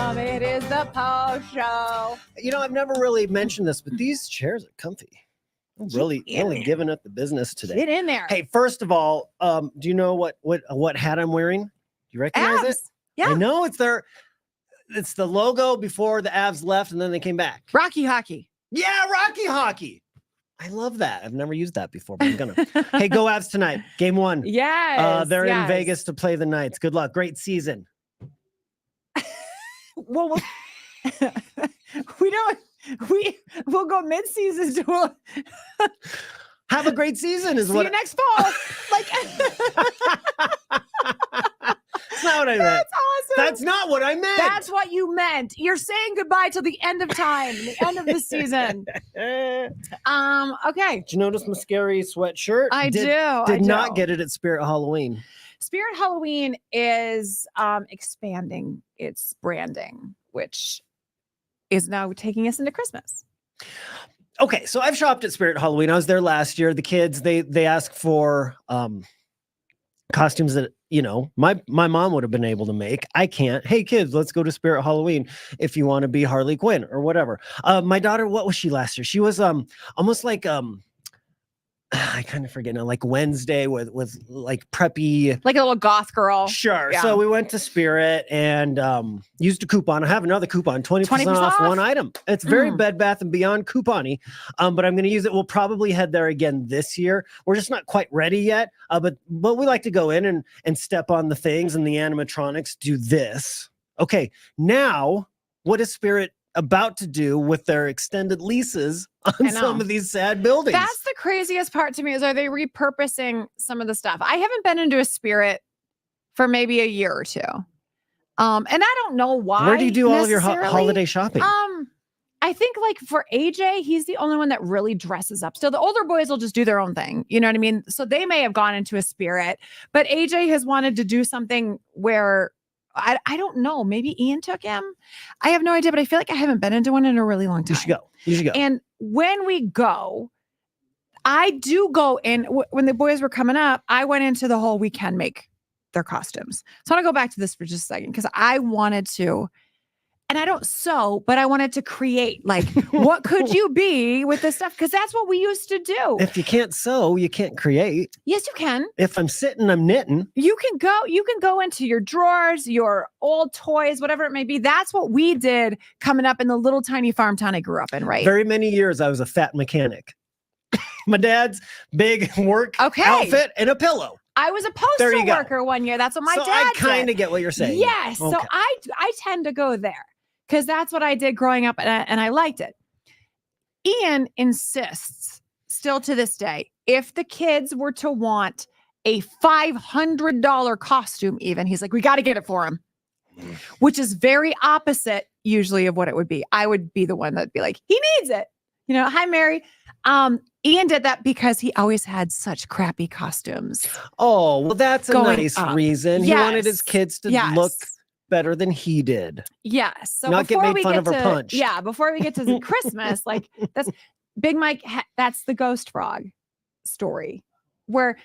It is the post show. You know, I've never really mentioned this, but these chairs are comfy. I'm really giving up the business today. Get in there. Hey, first of all, do you know what hat I'm wearing? Do you recognize it? Yeah. I know it's the logo before the Avs left and then they came back. Rocky Hockey. Yeah, Rocky Hockey. I love that. I've never used that before, but I'm gonna. Hey, go Avs tonight. Game 1. Yes. They're in Vegas to play the Knights. Good luck. Great season. Well, we'll go mid-season to have a great season. See you next fall. Like that's not what I meant. That's awesome. That's not what I meant. That's what you meant. You're saying goodbye till the end of time, the end of the season. Okay. Did you notice my scary sweatshirt? I did not get it at Spirit Halloween. Spirit Halloween is expanding its branding, which is now taking us into Christmas. Okay, so I've shopped at Spirit Halloween. I was there last year. The kids, they ask for costumes that, you know, my mom would have been able to make. I can't. Hey, kids, let's go to Spirit Halloween if you want to be Harley Quinn or whatever. My daughter, what was she last year? She was almost like I kind of forget now, like Wednesday with like preppy, like a little goth girl. Sure. Yeah. So we went to Spirit and used a coupon. I have another coupon, 20% off one item. It's very Bed Bath & Beyond coupon-y, but I'm going to use it. We'll probably head there again this year. We're just not quite ready yet, but we like to go in and step on the things, and the animatronics do this. Okay, now what is Spirit about to do with their extended leases on some of these sad buildings? That's the craziest part to me, is are they repurposing some of the stuff? I haven't been into a Spirit for maybe a year or two. And I don't know why. Where do you do all of your holiday shopping? I think like for AJ, he's the only one that really dresses up. So the older boys will just do their own thing. You know what I mean? So they may have gone into a Spirit, but AJ has wanted to do something where I don't know. Maybe Ian took him. I have no idea, but I feel like I haven't been into one in a really long time. You should go. And when we go, I do go in. When the boys were coming up, I went into the whole we can make their costumes. So I want to go back to this for just a second because I wanted to. And I don't sew, but I wanted to create, like, what could you be with this stuff? Because that's what we used to do. If you can't sew, you can't create. Yes, you can. If I'm sitting, I'm knitting. You can go into your drawers, your old toys, whatever it may be. That's what we did coming up in the little tiny farm town I grew up in, right? Very many years, I was a fat mechanic. My dad's big work outfit and a pillow. I was a postal worker one year. That's what my dad did. So I kind of get what you're saying. Yes. Okay. So I tend to go there. Because that's what I did growing up, and I liked it. Ian insists, still to this day, if the kids were to want a $500 costume even, he's like, we got to get it for him. Which is very opposite usually of what it would be. I would be the one that'd be like, he needs it. You know, hi, Mary. Ian did that because he always had such crappy costumes. Oh, well, that's a nice reason. He wanted his kids to look better than he did. Yes. So not get made fun of or punched. Yeah. Before we get to Christmas, like that's Big Mike. That's the ghost frog story where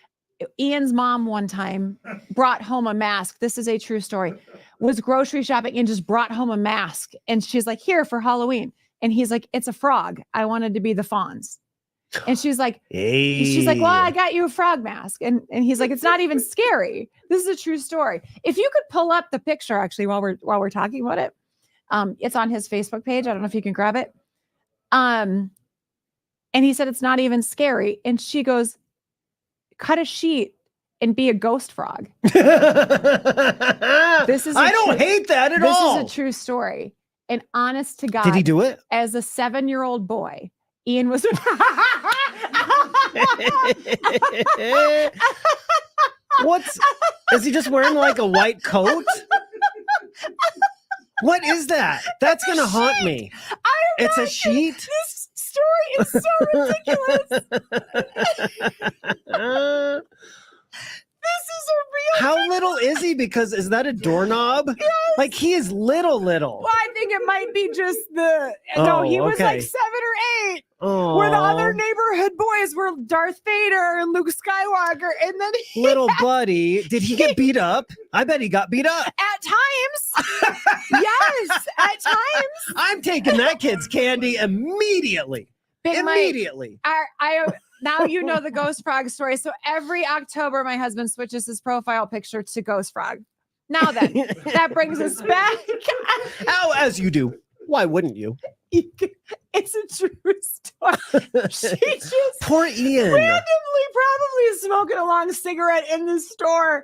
Ian's mom one time brought home a mask. This is a true story. Was grocery shopping and just brought home a mask. And she's like, here for Halloween. And he's like, it's a frog. I wanted to be the Fonz. And she's like, well, I got you a frog mask. And he's like, it's not even scary. This is a true story. If you could pull up the picture actually while we're talking about it, it's on his Facebook page. I don't know if you can grab it. And he said, it's not even scary. And she goes, cut a sheet and be a ghost frog. I don't hate that at all. This is a true story. And honest to God. Did he do it? As a 7-year-old boy, Ian was. Is he just wearing like a white coat? What is that? That's going to haunt me. It's a sheet? This story is so ridiculous. This is a real How little is he? Because is that a doorknob? Yes. Like he is little. Well, I think it might be just no, he was like 7 or 8. where the other Oh, neighborhood boys were Darth Vader and Luke Skywalker, and then little buddy, did he get beat up? I bet he got beat up. at times, yes, at times, I'm taking that kid's candy immediately. Big Mike, Immediately. I now you know the Ghost Frog story. So every October, my husband switches his profile picture to Ghost Frog. Now then, that brings us back. How as you do. Why wouldn't you? It's a true story. She just Poor Ian. randomly, probably smoking a long cigarette in the store,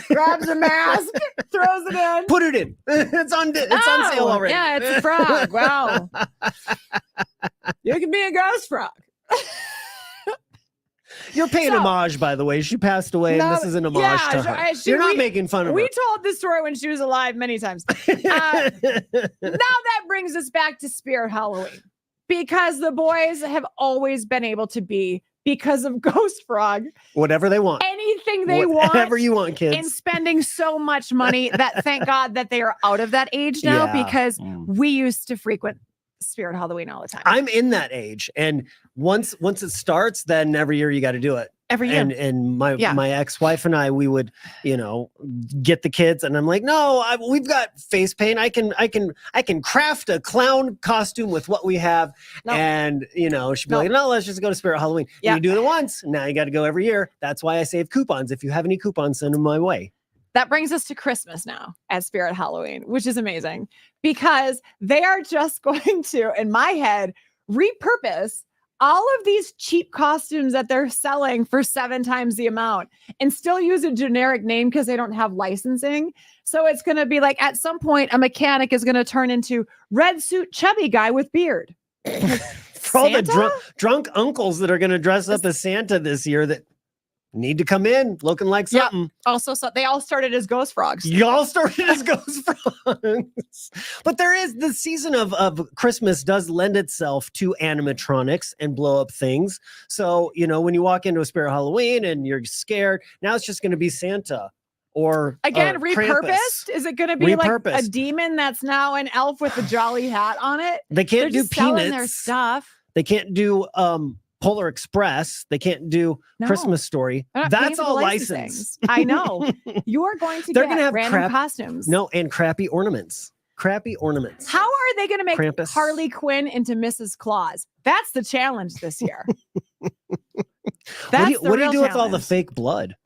grabs a mask, throws it in. Put it in. It's on sale already. Yeah, it's a frog. Wow. You can be a ghost frog. You're paying homage, by the way. She passed away, and this is an homage to her. You're not making fun of her. We told this story when she was alive many times. Now that brings us back to Spirit Halloween, because the boys have always been able to be, because of Ghost Frog, whatever they want. Anything they want. Whatever you want, kids. And spending so much money that thank God that they are out of that age now, because we used to frequent Spirit Halloween all the time. I'm in that age, and once it starts, then every year you got to do it. Every year. And my ex-wife and I, we would, get the kids, and I'm like, no, we've got face paint. I can craft a clown costume with what we have. No. And she'd be like, no, let's just go to Spirit Halloween. Yeah. You do it once, now you got to go every year. That's why I save coupons. If you have any coupons, send them my way. That brings us to Christmas now at Spirit Halloween, which is amazing, because they are just going to, in my head, repurpose all of these cheap costumes that they're selling for 7 times the amount and still use a generic name because they don't have licensing. So it's going to be like, at some point, a mechanic is going to turn into red suit chubby guy with beard. For all the drunk uncles that are going to dress up as Santa this year that need to come in looking like something. Also, so they all started as ghost frogs. Y'all started as ghost frogs. But there is the season of Christmas does lend itself to animatronics and blow up things. So, when you walk into a Spirit Halloween and you're scared, now it's just going to be Santa or again, repurposed. Krampus. Is it going to be like a demon that's now an elf with a jolly hat on it? They can't do peanuts. Their stuff. They can't do Polar Express. They can't do Christmas Story. That's all licensed. I know. You are going to gonna have random costumes. No, and crappy ornaments. Crappy ornaments. How are they going to make Krampus. Harley Quinn into Mrs. Claus? That's the challenge this year. What do you do with all the fake blood?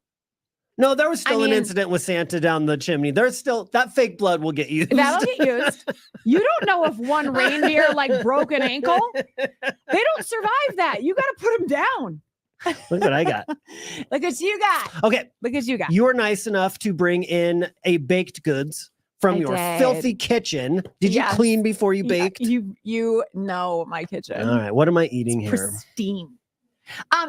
No, there was still an incident with Santa down the chimney. There's still that fake blood will get used. That'll get used. You don't know if one reindeer broke an ankle. They don't survive that. You got to put them down. Look what I got. Look what you got. Okay. Look what you got. You were nice enough to bring in a baked goods from your filthy kitchen. Did you clean before you baked? You know my kitchen. All right. What am I eating here? Pristine.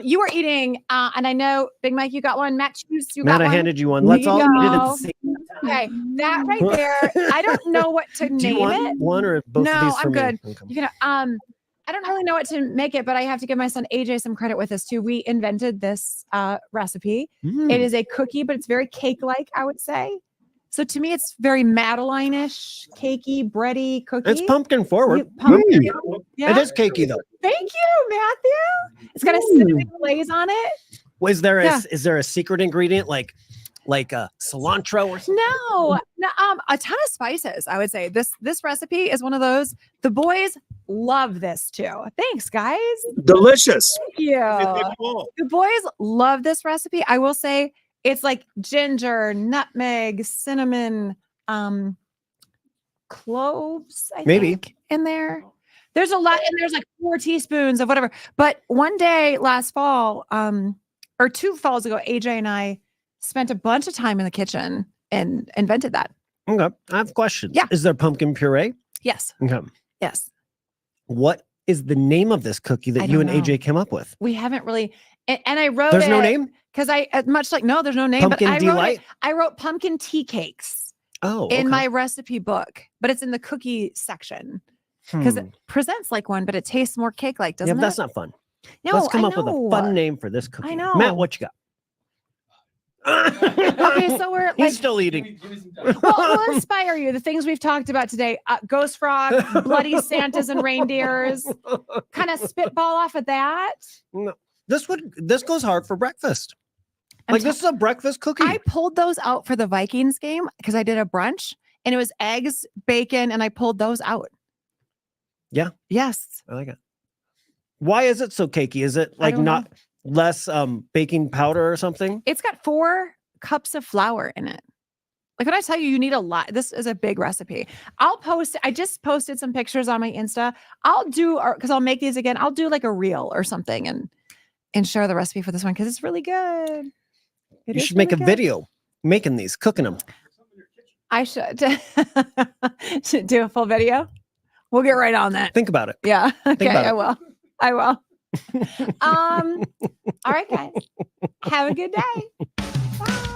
You were eating, and I know, Big Mike, you got one. Matt, Matt, I handed you one. Let's all eat it at the same time. Okay, that right there. I don't know what to name it. One or both of these for I'm me? good. Okay. You know, I don't really know what to make it, but I have to give my son AJ some credit with this too. We invented this recipe. It is a cookie, but it's very cake-like, I would say. So to me, it's very Madeline-ish, cakey, bready cookie. It's pumpkin forward. Yeah. It is cakey though. Thank you, Matthew. It's got a cinnamon glaze on it. Is there a secret ingredient like cilantro or something? No, a ton of spices. I would say this recipe is one of those. The boys love this too. Thanks, guys. Delicious. Thank you. The boys love this recipe. I will say it's like ginger, nutmeg, cinnamon, cloves. I think in there. There's a lot, and there's 4 teaspoons of whatever. But one day last fall, or 2 falls ago, AJ and I spent a bunch of time in the kitchen and invented that. Okay. I have questions. Yeah. Is there pumpkin puree? Yes. Okay. Yes. What is the name of this cookie that you and AJ came up with? We haven't really, and I wrote There's no name? Because there's no name. Pumpkin but Delight? I wrote pumpkin tea cakes in my recipe book, but it's in the cookie section. Because it presents like one, but it tastes more cake-like, doesn't it? That's not fun. No, Let's come up with a fun name for this cookie. I know. Matt, what you got? Okay, so we're like, He's still eating. Give me some time. well, we'll inspire you. The things we've talked about today: ghost frog, bloody Santas and reindeers. Kind of spitball off of that. No. This goes hard for breakfast. I'm Like this is a breakfast cookie. I pulled those out for the Vikings game because I did a brunch and it was eggs, bacon, and I pulled those out. Yeah. Yes. I like it. Why is it so cakey? Is it like don't know. not less baking powder or something? It's got 4 cups of flour in it. Like when I tell you, you need a lot. This is a big recipe. I'll post. I just posted some pictures on my Insta. I'll do, because I'll make these again. I'll do like a reel or something and share the recipe for this one because it's really good. You should make a video making these, cooking them. I should. Should do a full video. We'll get right on that. Think about it. Yeah. Okay. about I it. will. I will. All right, guys. Have a good day. Bye.